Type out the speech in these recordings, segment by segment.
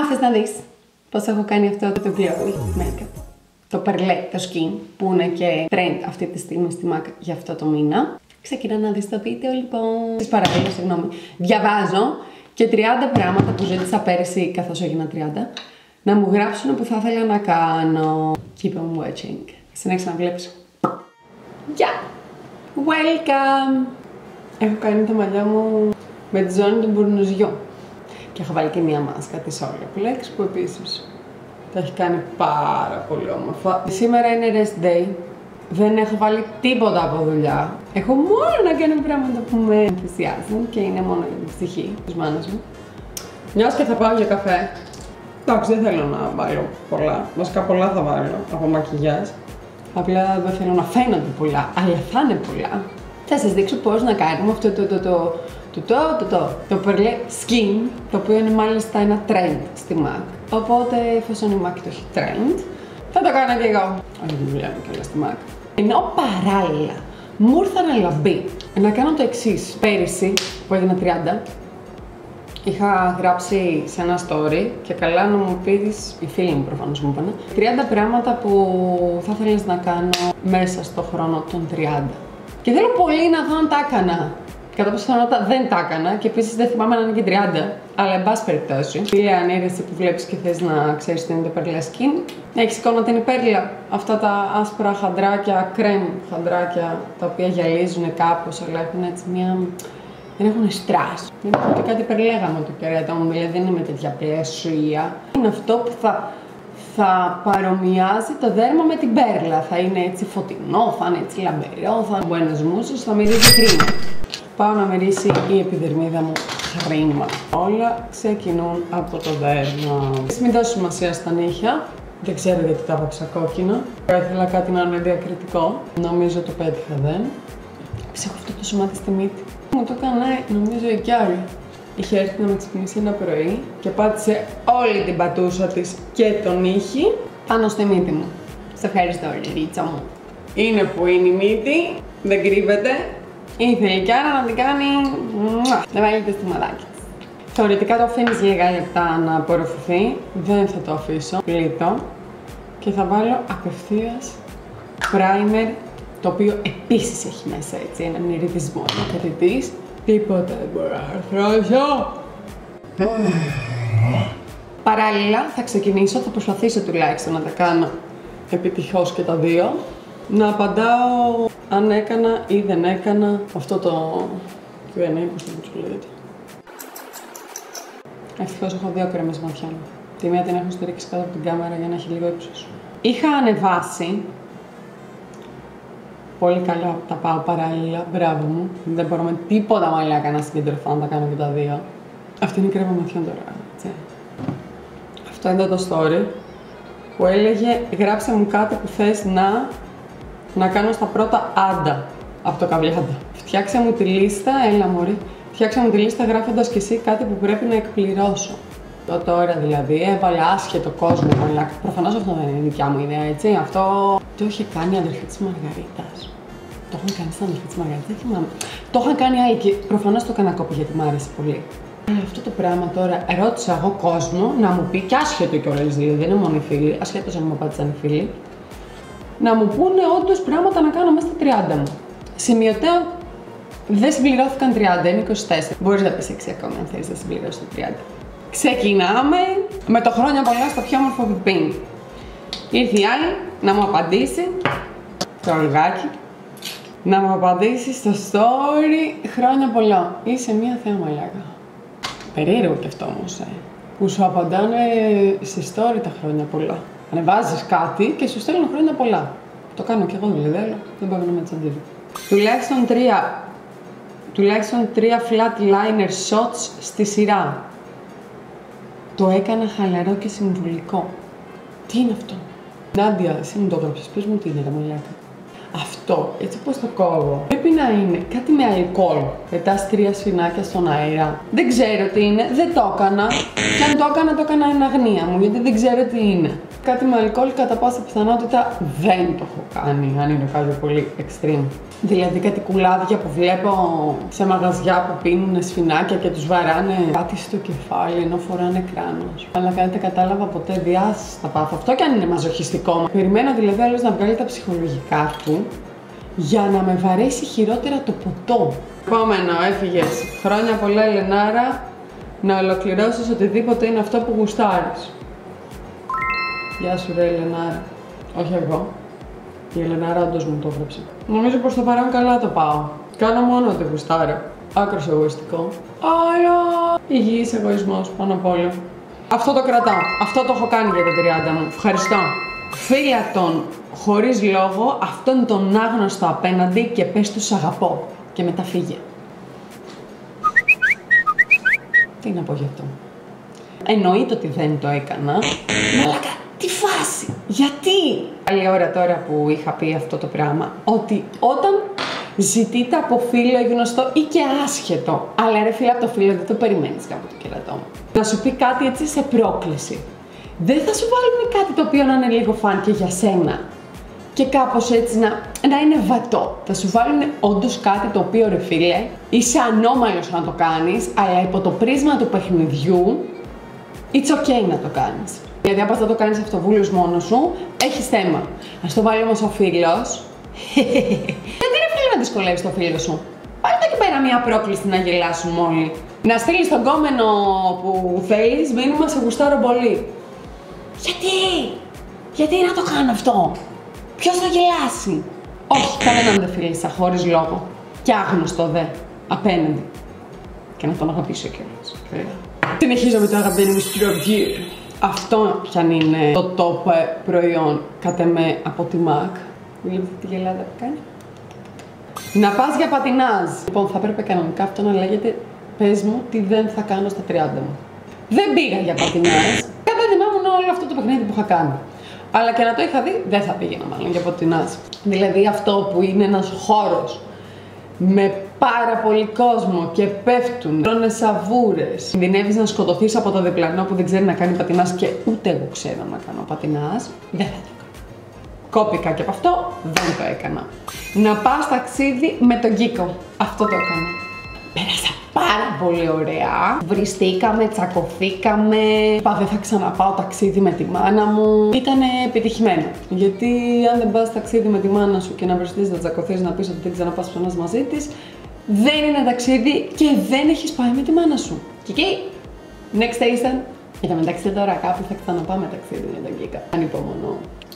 Άμα θες να δεις πώς έχω κάνει αυτό το glowy makeup, το περλέ, το skin, που είναι και trend αυτή τη στιγμή στη MAC για αυτό το μήνα, ξεκινά να δεις το βίντεο λοιπόν. Σας παρακαλώ, συγγνώμη. Διαβάζω και 30 πράγματα που ζήτησα πέρυσι καθώς έγινα 30 να μου γράψουν που θα ήθελα να κάνω. Keep on watching. Συνέχισε να βλέπεις. Γεια! Welcome! Έχω κάνει τα μαλλιά μου με τη ζώνη του μπουρνουζιού. Και έχω βάλει και μία μάσκα της Olaplex που επίσης τα έχει κάνει πάρα πολύ όμορφα. Σήμερα είναι rest day. Δεν έχω βάλει τίποτα από δουλειά. Έχω μόνο να κάνω πράγματα που με ενθουσιάζουν και είναι μόνο για την ψυχή της μάνας μου. Μιας και θα πάω για καφέ. Εντάξει, δεν θέλω να βάλω πολλά. Βασικά πολλά θα βάλω από μακιγιάζ. Απλά δεν θέλω να φαίνονται πολλά, αλλά θα είναι πολλά. Θα σας δείξω πώς να κάνουμε αυτό το περλέ skin, το οποίο είναι μάλιστα ένα trend στη MAC. Οπότε, εφόσον η MAC το έχει trend, θα το κάνω και εγώ. Όχι, δεν δουλεύω κιόλας στη MAC. Ενώ παράλληλα μου ήρθαν λαμπή να κάνω το εξής. Πέρυσι, που έγινα 30, είχα γράψει σε ένα story και καλά να μου πεις, οι φίλοι μου προφανώς μου είπαν, 30 πράγματα που θα ήθελες να κάνω μέσα στο χρόνο των 30. Και θέλω πολύ να δω αν τα έκανα. Κατά πάσα πιθανότητα δεν τα έκανα και επίσης δεν θυμάμαι να είναι και 30. Αλλά εν πάση περιπτώσει, φίλε, αν είναι εσύ που βλέπεις και θες να ξέρεις τι είναι το περλέ skin, έχεις εικόνα την υπέρλα. Αυτά τα άσπρα χαντράκια, κρέμ χαντράκια, τα οποία γυαλίζουν κάπως, αλλά έχουν έτσι μια. Δεν έχουν στρας. Δεν έχουν και κάτι περλέγαμε το κεράτο μου, δηλαδή δεν είναι με τέτοια πλαισία. Είναι αυτό που θα παρομοιάζει το δέρμα με την πέρλα. Θα είναι έτσι φωτεινό, θα είναι έτσι λαμπερό, θα είναι μπουένος μουσος, θα μυρίζει χρήμα. Πάω να μυρίσει η επιδερμίδα μου χρήμα. Όλα ξεκινούν από το δέρμα. Μην δώσω σημασία στα νύχια. Δεν ξέρω γιατί τα βάψα κόκκινα. Ήθελα κάτι να είναι διακριτικό. Νομίζω το πέτυχα, δεν. Έχω αυτό το σωμάτι στη μύτη. Μου το έκανε, νομίζω, κι άλλη. Είχε έρθει να με ξυπνήσει ένα πρωί και πάτησε όλη την πατούσα της και τον ήχη πάνω στη μύτη μου. Σε ευχαριστώ, Ρίτσα μου. Είναι που είναι η μύτη, δεν κρύβεται. Ήθελε κι άρα να την κάνει. Να βάλει το στιματάκι της. Θεωρητικά το αφήνεις λίγα λεπτά να απορροφηθεί. Δεν θα το αφήσω. Πλήττω. Και θα βάλω απευθείας primer, το οποίο επίσης έχει μέσα έτσι έναν ιριδισμό. Κάτι της. Τίποτα δεν μπορώ να αρθρώσω. Παράλληλα θα ξεκινήσω, θα προσπαθήσω τουλάχιστον να τα κάνω επιτυχώς και τα δύο. Να απαντάω αν έκανα ή δεν έκανα αυτό το Q&A, πώς το λέτε. Ευτυχώς έχω δύο κρέμες ματιών. Τη μία την έχω στηρίξει κάτω από την κάμερα για να έχει λίγο ύψος. Είχα ανεβάσει. Πολύ καλά τα πάω παράλληλα, μπράβο μου. Δεν μπορώ με τίποτα μαλάκα να συγκεντρωθώ να τα κάνω και τα δύο. Αυτή είναι η κρέμα ματιών τώρα, έτσι. Αυτό είναι το story που έλεγε γράψε μου κάτι που θες να κάνω στα πρώτα άντα από το καβλιάντα. Φτιάξε μου τη λίστα, έλα μωρή. Φτιάξε μου τη λίστα γράφοντας κι εσύ κάτι που πρέπει να εκπληρώσω. Τώρα δηλαδή έβαλα άσχετο κόσμο, μαλάκα. Προφανώς αυτό δεν είναι δικιά μου ιδέα, έτσι. Αυτό το είχε κάνει η αδερφή της Μαργαρίτας. Το είχαν κάνει στην αδερφή της Μαργαρίτας, δεν θυμάμαι. Το είχαν κάνει άλλοι και προφανώς το έκανα κόπη γιατί μου άρεσε πολύ. Αυτό το πράγμα τώρα ρώτησα εγώ κόσμο να μου πει, και άσχετο κιόλας δηλαδή, δεν είναι μόνο οι φίλοι, ασχέτως αν μου απάντησαν οι φίλοι, να μου πούνε όντως πράγματα να κάνω μέσα στα 30 μου. Σημειωτέων δεν συμπληρώθηκαν 30, είναι 24. Μπορείς να πεις 6 ακόμα αν θέλεις να συμπληρώσεις το 30. Ξεκινάμε με το χρόνια πολλά στο πιο όμορφο πιπίνι. Ήρθε η άλλη να μου απαντήσει το λιγάκι, να μου απαντήσει στο story χρόνια πολλά. Είσαι μία θέα μαλάκα. Περίεργο κι αυτό όμως, που σου απαντάνε στη story τα χρόνια πολλά. Ανεβάζεις κάτι και σου στέλνουν χρόνια πολλά. Το κάνω κι εγώ δηλαδή, αλλά δεν μπορώ να με τσαντήσω. Τουλάχιστον τρία flat liner shots στη σειρά. Το έκανα χαλαρό και συμβουλικό. Τι είναι αυτό? Νάντια, εσύ μου το έγραψες, πες μου τι είναι τα μαλάκα. Αυτό αυτό, έτσι όπως το κόβω, πρέπει να είναι κάτι με αλκοόλ. Πετάς 3 σφινάκια στον αέρα. Δεν ξέρω τι είναι, δεν το έκανα. Και αν το έκανα εν αγνία μου, γιατί δεν ξέρω τι είναι. Κάτι με αλκοόλ κατά πάσα πιθανότητα δεν το έχω κάνει, αν είναι κάτι πολύ extreme. Δηλαδή κάτι κουλάδια που βλέπω σε μαγαζιά που πίνουν σφινάκια και τους βαράνε κάτι στο κεφάλι ενώ φοράνε κράνος. Αλλά δεν κατάλαβα ποτέ, διάσης θα πάθω. Αυτό κι αν είναι μαζοχιστικό. Περιμένω δηλαδή άλλος να βγάλει τα ψυχολογικά του για να με βαρέσει χειρότερα το ποτό. Επόμενο, έφυγες. Χρόνια πολλά, Ελενάρα, να ολοκληρώσεις οτιδήποτε είναι αυτό που γουστάρεις. Γεια σου ρε Ελενάρα. Όχι εγώ. Η Ελενάρα όντως μου το έγραψε. Νομίζω πως το παρόν καλά το πάω. Κάνω μόνο ό,τι γουστάρω. Άκρος εγωιστικό. Αλλά υγιής εγωισμός πάνω απ' όλο. Αυτό το κρατάω. Αυτό το έχω κάνει για τα 30 μου. Ευχαριστώ. Φίλα τον χωρίς λόγο αυτόν τον άγνωστο απέναντι και πες του σ' αγαπώ. Και μετά φύγε. Τι να πω γι' αυτό. Εννοείται ότι δεν το έκανα. Μαλάκα, τι φάση! Γιατί! Άλλη ώρα τώρα που είχα πει αυτό το πράγμα, ότι όταν ζητείτε από φίλο γνωστό ή και άσχετο, αλλά ρε φίλε από το φίλο δεν το περιμένεις κάπου το κερατό μου, να σου πει κάτι έτσι σε πρόκληση, δεν θα σου βάλουν κάτι το οποίο να είναι λίγο φαν και για σένα και κάπως έτσι να είναι βατό. Θα σου βάλουν όντως κάτι το οποίο ρε φίλε είσαι ανώμαλος να το κάνεις, αλλά υπό το πρίσμα του παιχνιδιού it's okay να το κάνεις. Γιατί αν θα το κάνεις αυτοβούλος μόνος σου, έχεις θέμα. Ας το βάλει όμως ο φίλος. Γιατί είναι φίλο να δυσκολεύεις το φίλο σου. Πάρε εδώ εκεί πέρα μια πρόκληση να γελάσουμε όλοι. Να στείλεις τον κόμενο που θέλεις μήνυμα σε γουστάρω πολύ. Γιατί να το κάνω αυτό. Ποιος θα γελάσει. Όχι, κανέναν δεν φίλησα χωρίς λόγο. Κι άγνωστο δε. Απέναντι. Και να τον αγαπήσω κιόλας. Συνεχίζω με το αγαπημένο μου στρογγύρ. Αυτό πιαν είναι το top προϊόν κατά με από τη MAC. Βλέπετε τη γελάδα που κάνει. Να πας για πατινάζ. Λοιπόν, θα έπρεπε κανονικά αυτό να λέγεται πες μου τι δεν θα κάνω στα 30 μου. Δεν πήγα για πατινάζ. Κατά θυμάμουν όλο αυτό το παιχνίδι που είχα κάνει. Αλλά και να το είχα δει, δεν θα πήγαινα μάλλον για πατινάζ. Δηλαδή αυτό που είναι ένας χώρος με πάρα πολύ κόσμο και πέφτουν, τρώνε σαβούρες. Κινδυνεύεις να σκοτωθείς από το διπλανό που δεν ξέρει να κάνει πατινάζ και ούτε εγώ ξέρω να κάνω πατινάζ. Δεν θα το κάνω. Κόπηκα και από αυτό, δεν το έκανα. Να πας ταξίδι με τον Κίκο. Αυτό το έκανα. Πέρασα πάρα πολύ ωραία. Βριστήκαμε, τσακωθήκαμε. Είπα δεν θα ξαναπάω ταξίδι με τη μάνα μου. Ήτανε επιτυχημένο. Γιατί αν δεν πας ταξίδι με τη μάνα σου και να βριστείς, να τσακωθείς, να πεις ότι δεν ξαναπάς πουθενά μαζί της, δεν είναι ταξίδι και δεν έχεις πάει με τη μάνα σου. Κική, next station. Και τα μεταξύ τώρα κάπου θα ξαναπάμε ταξίδι με τον Κίκα. Ανυπομονώ.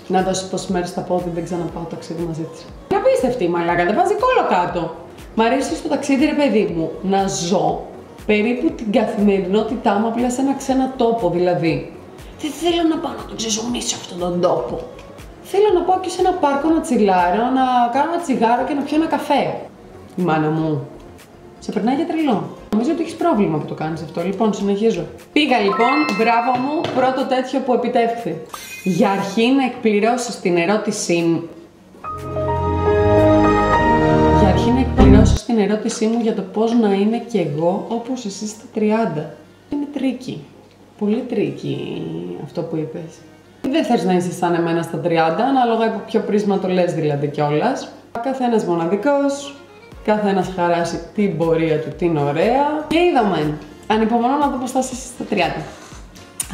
Να δώσει πόσες μέρες θα πω ότι δεν ξαναπάω ταξίδι μαζί της. Είναι απίστευτη η μαλάκα, δεν βάζει κόλλο κάτω. Μ' αρέσει στο ταξίδι, ρε παιδί μου, να ζω περίπου την καθημερινότητά μου απλά σε ένα ξένα τόπο. Δηλαδή, δεν θέλω να πάω να τον ξεζουμίσω αυτόν τον τόπο. Θέλω να πάω και σε ένα πάρκο να τσιλάρω, να κάνω ένα τσιγάρο και να πιω ένα καφέ. Η μάνα μου σε περνάει για τρελό. Νομίζω ότι έχεις πρόβλημα που το κάνεις αυτό. Λοιπόν, συνεχίζω. Πήγα λοιπόν, μπράβο μου, πρώτο τέτοιο που επιτεύχθη. Για αρχή να εκπληρώσεις την ερώτησή μου. Για αρχή να εκπληρώσεις την ερώτησή μου για το πώς να είμαι κι εγώ όπως εσύ στα 30. Είναι τρίκι. Πολύ τρίκι αυτό που είπες. Δεν θες να είσαι σαν εμένα στα 30, ανάλογα από ποιο πρίσμα το λες δηλαδή κιόλας. Καθένας μοναδικός, καθένας χαράσει την πορεία του, την ωραία. Και είδαμε. Ανυπομονώ να δω πώς θα είσαι στα 30.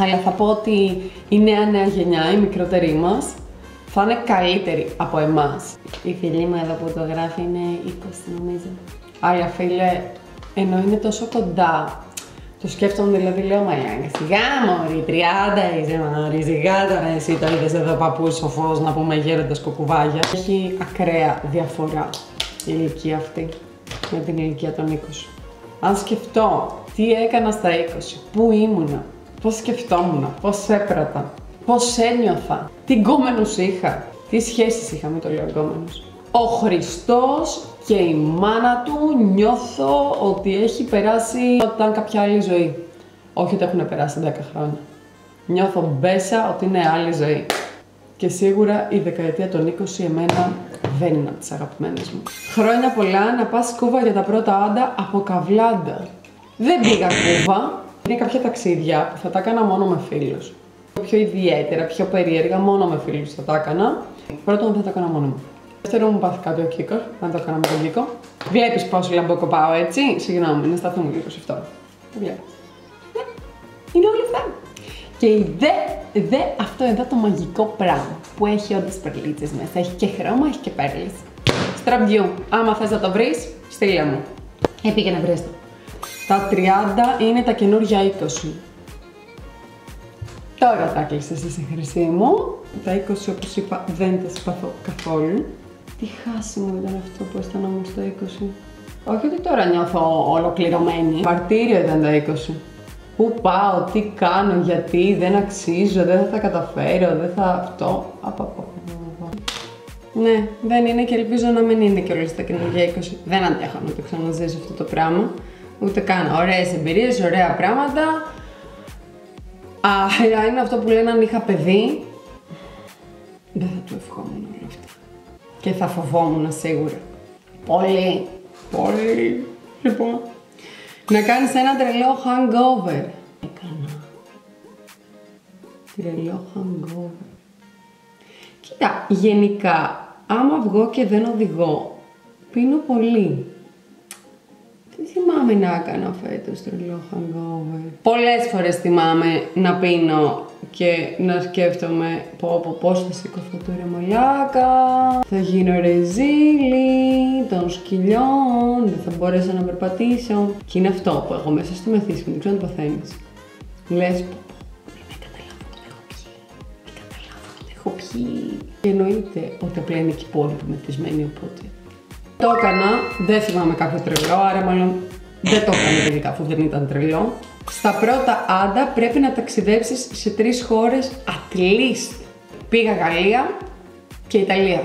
Αλλά θα πω ότι η νέα γενιά, η μικρότερη μας, θα είναι καλύτερη από εμάς. Η φίλη μου εδώ που το γράφει είναι 20 νομίζω. Αλλά φίλε, ενώ είναι τόσο κοντά, το σκέφτομαι δηλαδή, λέω μαλάκα, σιγά μωρή, 30 είσαι μωρή, σιγά τώρα εσύ το είδες εδώ παππούς σοφός να πούμε γέροντας κοκκουβάγια. Έχει ακραία διαφορά η ηλικία αυτή με την ηλικία των 20. Αν σκεφτώ τι έκανα στα 20, πού ήμουνα, πώς σκεφτόμουν, πώς έπρατα, πώς ένιωθα, τι γκόμενους είχα, τι σχέσεις είχα με το λέω γκόμενους. Ο Χριστός και η μάνα του νιώθω ότι έχει περάσει όταν κάποια άλλη ζωή. Όχι ότι έχουν περάσει 10 χρόνια. Νιώθω μπέσα ότι είναι άλλη ζωή. Και σίγουρα η δεκαετία των 20 εμένα δεν είναι από τις αγαπημένες μου. Χρόνια πολλά, να πας Κούβα για τα πρώτα άντα από Καβλάντα. Δεν πήγα Κούβα. Είναι κάποια ταξίδια που θα τα έκανα μόνο με φίλους. Πιο ιδιαίτερα, πιο περίεργα, μόνο με φίλους θα τα έκανα. Πρώτον, θα τα έκανα μόνο μου. Δεύτερον, μου πάθει κάτι ο Κίκος, να το έκανα με τον Κίκο. Βλέπεις πόσο λαμποκοπάω, έτσι. Συγγνώμη, να σταθούμε λίγο σε αυτό. Το βλέπεις. Ναι, είναι όλα αυτά. Και δε αυτό εδώ το μαγικό πράγμα που έχει όντως περλίτσες μέσα. Έχει και χρώμα, έχει και πέρλες. Στραμπιού. Άμα θες να το βρεις, στείλε μου. Πήγαινε βρες το. Τα 30 είναι τα καινούργια 20. Τώρα τα κλείσες εσύ, χρυσή μου. Τα 20, όπως είπα, δεν τα συμπαθώ καθόλου. Τι χάσιμο ήταν αυτό που αισθανόμουν στα 20. Όχι ότι τώρα νιώθω ολοκληρωμένη. Μαρτύριο ήταν τα 20. Πού πάω, τι κάνω, γιατί, δεν αξίζω, δεν θα τα καταφέρω, δεν θα αυτό. Ναι, δεν είναι και ελπίζω να μην είναι και όλες τα καινούργια 20. Δεν αντέχω να το ξαναζήσω αυτό το πράγμα. Ούτε καν. Ωραίες εμπειρίες, ωραία πράγματα. Είναι αυτό που λένε αν είχα παιδί. Δεν θα του ευχόμουν όλα αυτά. Και θα φοβόμουν σίγουρα. Πολύ. Πολύ. Λοιπόν. Να κάνεις ένα τρελό hangover. Έκανα. Τρελό hangover. Κοίτα, γενικά, άμα βγω και δεν οδηγώ, πίνω πολύ. Δεν θυμάμαι να έκανα φέτος τρελό hangover. Πολλές φορές θυμάμαι να πίνω και να σκέφτομαι πώς θα σηκωθώ τώρα μαλάκα, θα γίνω ρεζίλη των σκυλιών, δεν θα μπορέσω να περπατήσω. Και είναι αυτό που έχω μέσα στο μεθύσι μου, δεν ξέρω αν το παθαίνεις. Λες, με καταλάβω ότι έχω πιει, με καταλάβω ότι έχω πιει. Και εννοείται ότι απλά είναι και πολύ μεθυσμένη, οπότε. Το έκανα, δεν θυμάμαι κάποιο τρελό, άρα μάλλον δεν το έκανα τελικά αφού δεν ήταν τρελό. Στα πρώτα άντα πρέπει να ταξιδέψεις σε 3 χώρες at least. Πήγα Γαλλία και Ιταλία.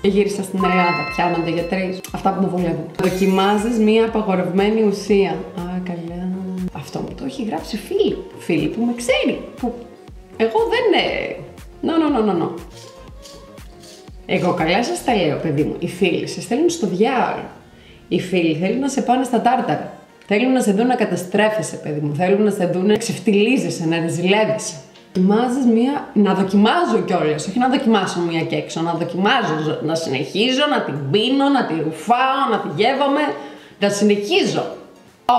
Και γύρισα στην Ελλάδα, πιάνονται για 3. Αυτά που μου βολεύουν. Δοκιμάζεις μία απαγορευμένη ουσία. Α, καλά. Αυτό μου το έχει γράψει φίλη που με ξέρει. Που εγώ δεν... No. Εγώ καλά σας τα λέω, παιδί μου. Οι φίλοι σας θέλουν στο διάολο. Οι φίλοι θέλουν να σε πάνε στα τάρταρα. Θέλουν να σε δουν να καταστρέφεσαι, παιδί μου. Θέλουν να σε δουν να ξεφτιλίζεσαι, να ρεζιλεύεσαι. Δοκιμάζεις μία. Να δοκιμάζω κιόλας. Όχι να δοκιμάσω μία και έξω. Να δοκιμάζω. Να συνεχίζω, να την πίνω, να τη ρουφάω, να τη γεύομαι. Να συνεχίζω.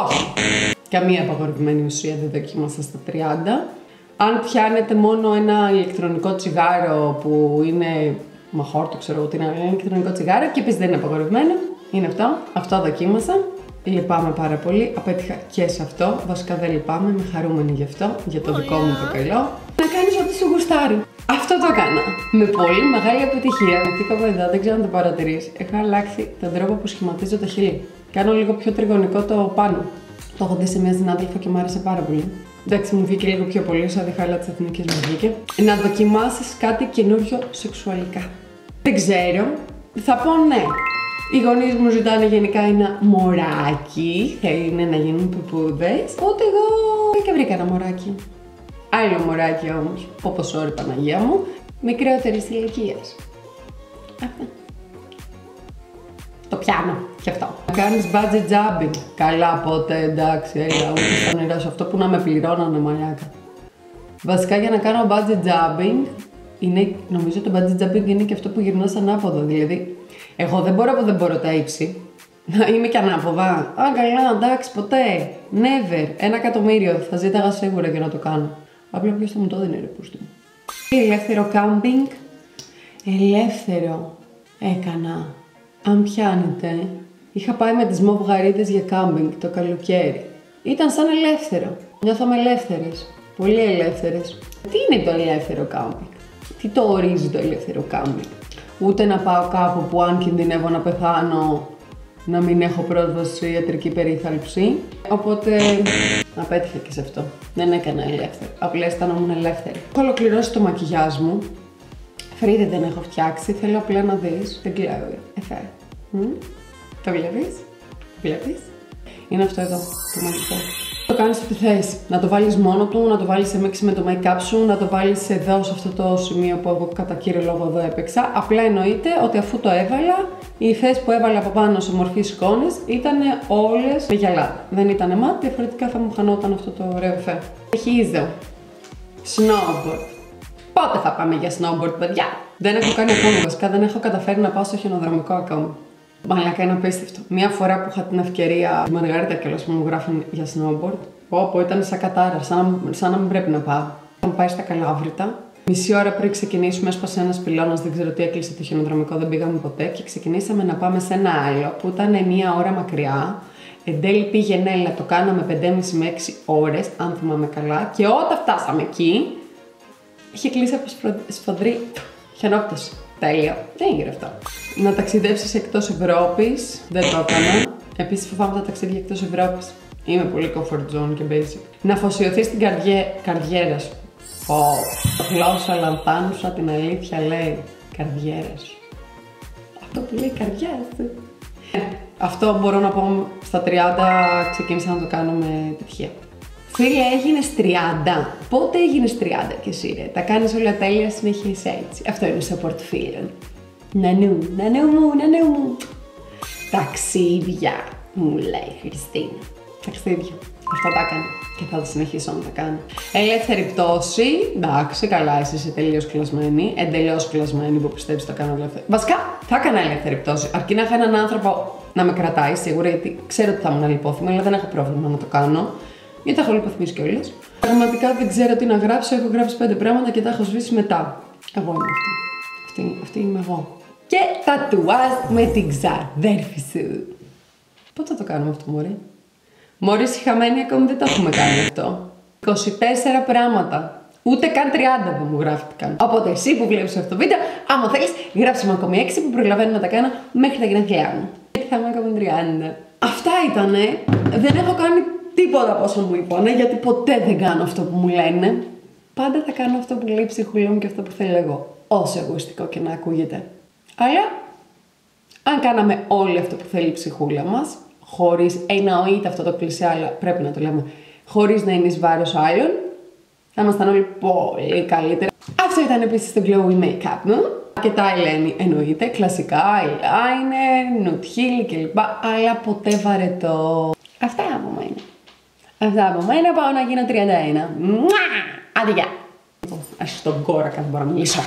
Όχι. Καμία απαγορευμένη ουσία δεν δοκίμασα στα 30. Αν πιάνετε μόνο ένα ηλεκτρονικό τσιγάρο που είναι. Μαχόρτο, ξέρω εγώ τι είναι. Ένα ηλεκτρονικό τσιγάρο και επίσης δεν είναι απαγορευμένο. Είναι αυτό. Αυτό δοκίμασα. Λυπάμαι πάρα πολύ, απέτυχα και σε αυτό. Βασικά δεν λυπάμαι, είμαι χαρούμενη γι' αυτό, για το δικό μου το καλό. Να κάνεις ό,τι σου γουστάρει. Αυτό το έκανα. Με πολύ μεγάλη επιτυχία. Μεθήκαμε εδώ, δεν ξέρω αν το παρατηρείς. Έχω αλλάξει τον τρόπο που σχηματίζω το χείλη. Κάνω λίγο πιο τριγωνικό το πάνω. Το έχω δει σε μια συνάδελφο και μου άρεσε πάρα πολύ. Εντάξει, μου βγήκε λίγο πιο πολύ, σαν τη χάλα της εθνικής μου βγήκε. Να δοκιμάσεις κάτι καινούριο σεξουαλικά. Δεν ξέρω. Θα πω ναι. Οι γονείς μου ζητάνε γενικά ένα μωράκι, θέλουν να γίνουν πεπούδες, οπότε εγώ και βρήκα ένα μωράκι. Άλλο μωράκι όμως, όπως ώρα η Παναγία μου, μικρότερης ηλικίας. Αυτό. Το πιάνω και αυτό. Να κάνεις budget jumping. Καλά πότε, εντάξει, έλα, ούτε στα νερά σου, αυτό που να με πληρώνανε μαλάκα. Βασικά για να κάνω budget jumping, νομίζω το budget jumping είναι και αυτό που γυρνάς ανάποδα, δηλαδή. Εγώ δεν μπορώ που δεν μπορώ τα ύψη. Να είμαι και ανάποδα. Α, καλά, εντάξει, ποτέ. Never. 1 εκατομμύριο θα ζήταγα σίγουρα για να το κάνω. Απλά ποιος θα μου το δίνει, ρε πούστη μου. Ελεύθερο κάμπινγκ. Ελεύθερο έκανα. Αν πιάνετε, είχα πάει με τις μοβγαρίδες για κάμπινγκ το καλοκαίρι. Ήταν σαν ελεύθερο. Νιώθαμε ελεύθερες. Πολύ ελεύθερες. Τι είναι το ελεύθερο κάμπινγκ? Τι το ορίζει το ελεύθερο κάμπινγκ? Ούτε να πάω κάπου που αν κινδυνεύω να πεθάνω να μην έχω πρόσβαση σε ιατρική περίθαλψη. Οπότε απέτυχα και σε αυτό. Δεν έκανα ελεύθερο. Απλά αισθανόμουν ελεύθερη. Έχω ολοκληρώσει το μακιγιάζ μου. Φρύδι δεν έχω φτιάξει. Θέλω απλά να δεις. Δεν κλαίω. Το βλέπεις? Το βλέπεις? Είναι αυτό εδώ. Το μαγικό. Το κάνεις ό,τι θες. Να το βάλεις μόνο του, να το βάλεις σε μίξη με το make-up σου, να το βάλεις εδώ σε αυτό το σημείο που εγώ κατά κύριο λόγο εδώ έπαιξα. Απλά εννοείται ότι αφού το έβαλα, οι υφές που έβαλα από πάνω σε μορφή σκόνης ήταν όλες με γυαλά. Δεν ήταν μάτ, διαφορετικά θα μου χανόταν αυτό το ωραίο υφέ. Συνεχίζω. Snowboard. Πότε θα πάμε για snowboard, παιδιά? Δεν έχω κάνει ακόμα, βασικά δεν έχω καταφέρει να πάω στο χιονοδρομικό ακόμα. Μαλάκα, είναι απίστευτο. Μία φορά που είχα την ευκαιρία, η Μαργαρίτα κιόλας που μου γράφουν για snowboard, όπου ήταν σαν κατάρα, σαν να μην πρέπει να πάω. Είχαμε πάει στα Καλάβρητα. Μισή ώρα πριν ξεκινήσουμε, έσπασε ένας πυλώνας, δεν ξέρω τι, έκλεισε το χιονοδρομικό, δεν πήγαμε ποτέ. Και ξεκινήσαμε να πάμε σε ένα άλλο που ήταν μία ώρα μακριά. Εν τέλει πήγαινε, αλλά το κάναμε 5,5 με 6 ώρες, αν θυμάμαι καλά. Και όταν φτάσαμε εκεί, είχε κλείσει από σφοδρή χιονόπτωση. Τέλειο. Δεν έγινε αυτό. Να ταξιδέψεις εκτός Ευρώπης, δεν το έκανα. Επίσης φοβάμαι τα ταξίδια εκτός Ευρώπης. Είμαι πολύ comfort zone και basic. Να αφοσιωθείς στην καρδιέρα σου. Γλώσσα λανθάνουσα, την αλήθεια λέει. Καρδιέρα σου. Αυτό που λέει καρδιά σου. Αυτό μπορώ να πω στα 30 ξεκίνησα να το κάνω με επιτυχία. Φίλε, έγινες 30. Πότε έγινες 30 κι εσύ, ρε? Τα κάνεις όλα τέλεια, συνεχίζεις έτσι. Αυτό είναι support φίλων. Νανού μου. Ταξίδια, μου λέει η Χριστίνα. Ταξίδια. Αυτά τα έκανα και θα τα συνεχίσω να τα κάνω. Ελεύθερη πτώση. Εντάξει, καλά, εσύ είσαι τελείως κλασμένη. Εντελώς κλασμένη που πιστεύεις το κάνω ελεύθερη. Βασικά, θα έκανα ελεύθερη πτώση. Αρκεί να έχω έναν άνθρωπο να με κρατάει σίγουρα, γιατί ξέρω ότι θα ήμουν λιπόθυμη, αλλά δεν έχω πρόβλημα να το κάνω. Γιατί τα έχω λιποθυμίσει κιόλας. Πραγματικά δεν ξέρω τι να γράψω. Έχω γράψει 5 πράγματα και τα έχω σβήσει μετά. Εγώ είμαι αυτή είμαι εγώ. Και τατουάζ με την ξαδέρφη σου. Πότε θα το κάνουμε αυτό, μωρή? Μωρή, συχαμένη, ακόμη δεν το έχουμε κάνει αυτό. 24 πράγματα. Ούτε καν 30 δεν μου γράφτηκαν. Οπότε εσύ που βλέπεις αυτό το βίντεο, άμα θέλεις, γράψε μου ακόμη 6 που προλαβαίνω να τα κάνω μέχρι τα γενέθλιά μου. Γιατί θα είμαι ακόμη 30. Αυτά ήτανε. Δεν έχω κάνει τίποτα από όσο μου είπανε, γιατί ποτέ δεν κάνω αυτό που μου λένε. Πάντα θα κάνω αυτό που λέει η ψυχούλα μου και αυτό που θέλω εγώ. Όσο εγωιστικό και να ακούγεται. Αλλά, αν κάναμε όλοι αυτό που θέλει η ψυχούλα μας, χωρίς, εννοείται αυτό το κλισέ, αλλά πρέπει να το λέμε, χωρίς να είναι εις βάρος άλλων, θα ήμασταν όλοι πολύ καλύτερα. Αυτό ήταν επίσης το glowy make-up μου. Και τα eyeliner εννοείται, κλασικά, eyeliner, nude heel κλπ. Αλλά ποτέ βαρετό. Αυτά από μένα. Πάω να γίνω 31. Άντε γεια! Ας στον κόρακα δεν μπορώ να μιλήσω.